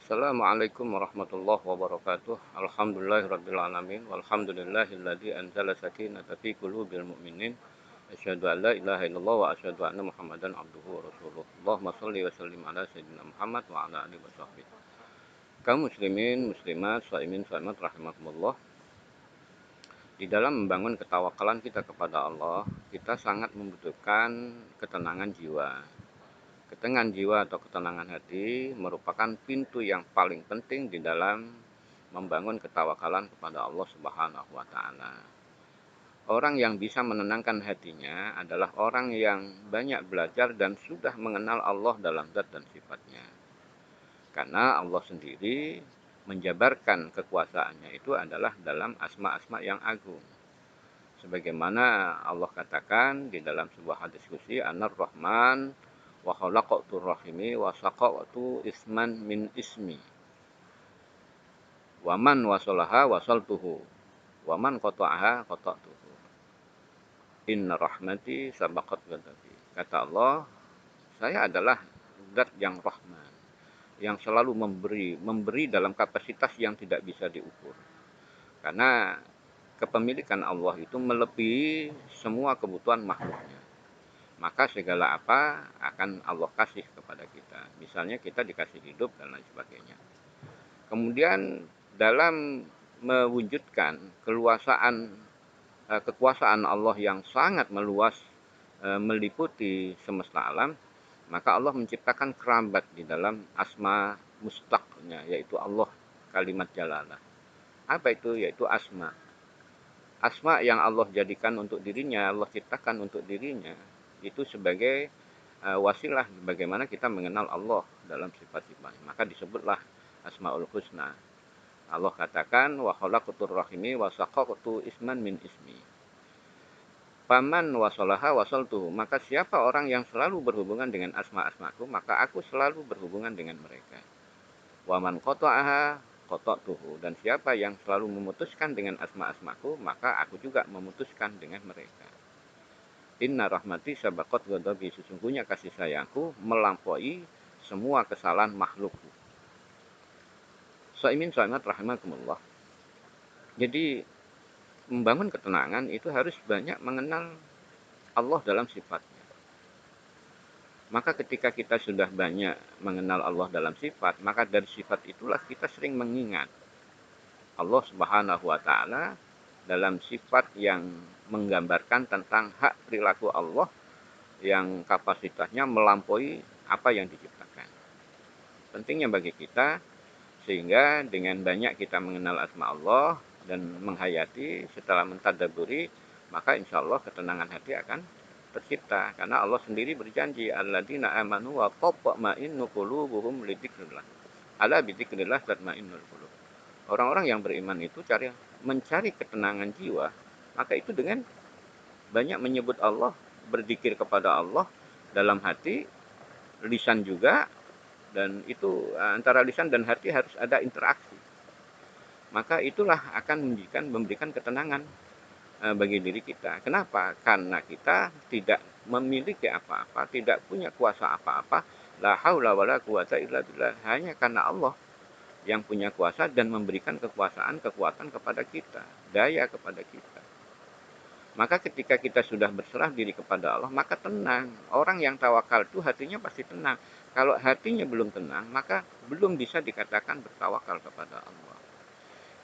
Assalamualaikum warahmatullahi wabarakatuh. Alhamdulillahirrabbilalamin. Walhamdulillahilladzi anzala sakinata fi qulubil mu'minin. Asyhadu an la ilaha illallah wa asyhadu anna Muhammadan abduhu wa rasuluh. Allahumma shalli wa sallim ala sayyidina Muhammad wa ala alihi washabbihi. Kaum muslimin, muslimat, shaimin, shaimat rahimakumullah. Di dalam membangun ketawakalan kita kepada Allah, kita sangat membutuhkan ketenangan jiwa. Ketenangan jiwa atau ketenangan hati merupakan pintu yang paling penting di dalam membangun ketawakalan kepada Allah Subhanahu wa taala. Orang yang bisa menenangkan hatinya adalah orang yang banyak belajar dan sudah mengenal Allah dalam zat dan sifatnya. Karena Allah sendiri menjabarkan kekuasaannya itu adalah dalam asma-asma yang agung. Sebagaimana Allah katakan di dalam sebuah hadis qudsi, Anar-Rahman wa khalaqtu rahimi wa saqatu isman min ismi. Waman wasolaha wasaltuhu. Waman qata'aha qata'tuhu. Inna rahmati sabaqat ghadabi. Kata Allah, saya adalah zat yang Rahman, yang selalu memberi dalam kapasitas yang tidak bisa diukur. Karena kepemilikan Allah itu melebihi semua kebutuhan makhluknya. Maka segala apa akan Allah kasih kepada kita. Misalnya kita dikasih hidup dan lain sebagainya. Kemudian dalam mewujudkan kekuasaan Allah yang sangat meluas, meliputi semesta alam, maka Allah menciptakan kerabat di dalam asma mustaqnya, yaitu Allah, kalimat jalalah. Apa itu? Yaitu asma. Asma yang Allah jadikan untuk dirinya, Allah ciptakan untuk dirinya, itu sebagai wasilah bagaimana kita mengenal Allah dalam sifat-sifatnya. Maka disebutlah Asmaul Husna. Allah katakan, wa khalaqtur rahimi wa saqaqtu isman min ismi. Paman wasolaha wasaltuhu. Maka siapa orang yang selalu berhubungan dengan asma-asmaku, maka aku selalu berhubungan dengan mereka. Waman qata'aha qata'tuhu. Dan siapa yang selalu memutuskan dengan asma-asmaku, maka aku juga memutuskan dengan mereka. Inna rahmati sabaqat ghadabi. Sesungguhnya kasih sayangku melampaui semua kesalahan makhlukku. Shaimin shaimat rahimakumullah. Jadi membangun ketenangan itu harus banyak mengenal Allah dalam sifatnya. Maka ketika kita sudah banyak mengenal Allah dalam sifat, maka dari sifat itulah kita sering mengingat Allah Subhanahu wa taala dalam sifat yang menggambarkan tentang hak perilaku Allah yang kapasitasnya melampaui apa yang diciptakan. Pentingnya bagi kita sehingga dengan banyak kita mengenal asma Allah dan menghayati setelah mentadaburi, maka insya Allah ketenangan hati akan tercipta. Karena Allah sendiri berjanji, alladzina amanu wa tatma'innu qulubuhum lidzikrillah. Ala bidzikrillah tatma'innul qulub. Orang-orang yang beriman itu mencari ketenangan jiwa, maka itu dengan banyak menyebut Allah, berzikir kepada Allah dalam hati, lisan juga, dan itu antara lisan dan hati harus ada interaksi. Maka itulah akan memberikan ketenangan bagi diri kita. Kenapa? Karena kita tidak memiliki apa-apa, tidak punya kuasa apa-apa. La haula wala quwata illa billah. Hanya karena Allah yang punya kuasa dan memberikan kekuatan kepada kita, daya kepada kita. Maka ketika kita sudah berserah diri kepada Allah, maka tenang. Orang yang tawakal itu hatinya pasti tenang. Kalau hatinya belum tenang, maka belum bisa dikatakan bertawakal kepada Allah.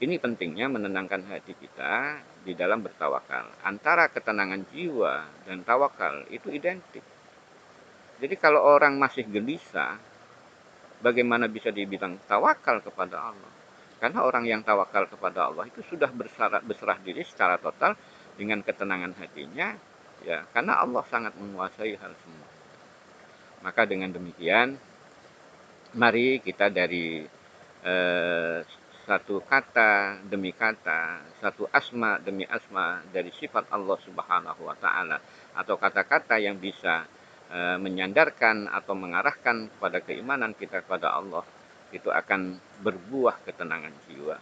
Ini pentingnya menenangkan hati kita di dalam bertawakal. Antara ketenangan jiwa dan tawakal itu identik. Jadi kalau orang masih gelisah, bagaimana bisa dibilang tawakal kepada Allah? Karena orang yang tawakal kepada Allah itu sudah berserah diri secara total dengan ketenangan hatinya, ya, karena Allah sangat menguasai hal semua. Maka dengan demikian, mari kita dari satu kata demi kata, satu asma demi asma dari sifat Allah Subhanahu wa taala, atau kata-kata yang bisa menyandarkan atau mengarahkan kepada keimanan kita kepada Allah, itu akan berbuah ketenangan jiwa.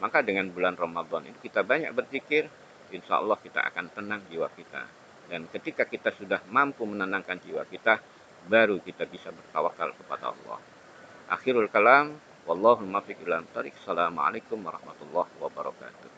Maka dengan bulan Ramadan ini kita banyak berzikir, insya Allah kita akan tenang jiwa kita. Dan ketika kita sudah mampu menenangkan jiwa kita, baru kita bisa bertawakal kepada Allah. Akhirul kalam, Wallahul muwaffiq ila Assalamualaikum warahmatullahi wabarakatuh.